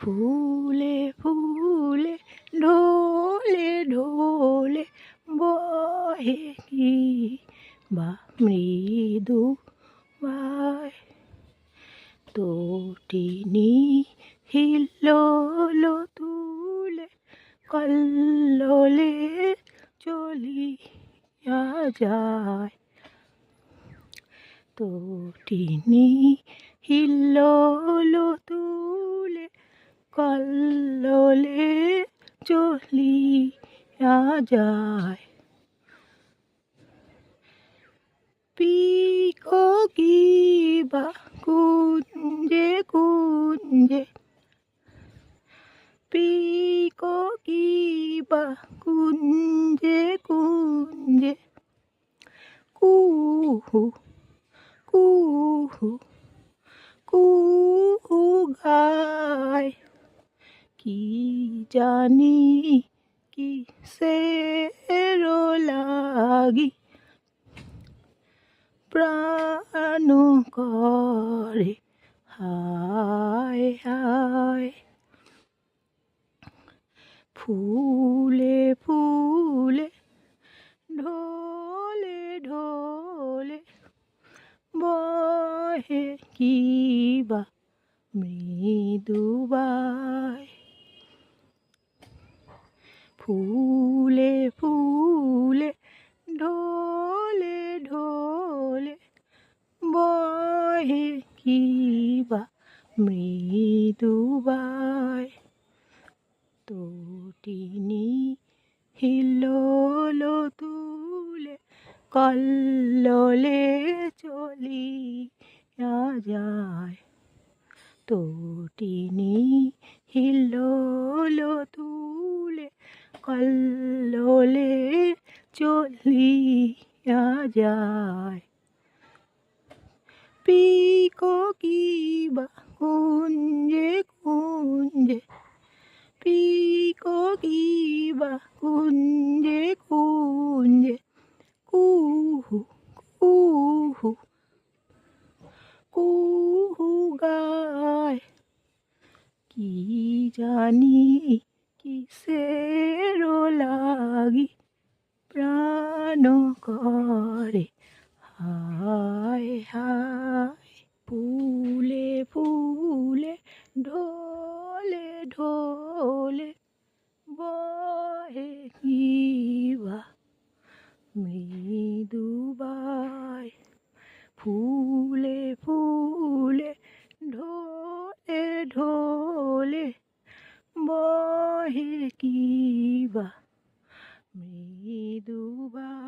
ফুলে ফুলে ঢোলে ঢোলে বহে কি বা মৃদু বায় তটিনী হিল্লোল তুলে কল্লোলে চলিয়া যায় তটিনী হিল্লোল তুলে কল্লোলে চলিয়া যায় পিকোকিবা কুঞ্জে কুঞ্জে পিকোকিবা কুঞ্জে কুঞ্জে কুহু কুহু কুহু গায় কি জানি কিসের লাগি প্রাণ করে হায় হায় ফুলে ফুলে ঢোলে ঢোলে বহে কিবা মৃদু বায় ফুলে ফুলে ঢোলে ঢোলে বহে কিবা মৃদু বায় তটিনী হিল্লোল তুলে কল্লোলে চলিয়া যায় তটিনী হিল্লোল তুলে কল্লোলে চলিয়া যায় পিকোকিবা কুঞ্জে কুঞ্জে পিকোকিবা কুঞ্জে কুঞ্জে কুহু কুহু কুহু গায় কি জানি কিসের লাগি প্রাণ করে হায় হায় ফুলে ফুলে ঢোলে ঢোলে বহে কিবা মৃদু বায় ফুলে ফুলে ঢোলে ঢোলে বহে কিবা মৃদু বায়।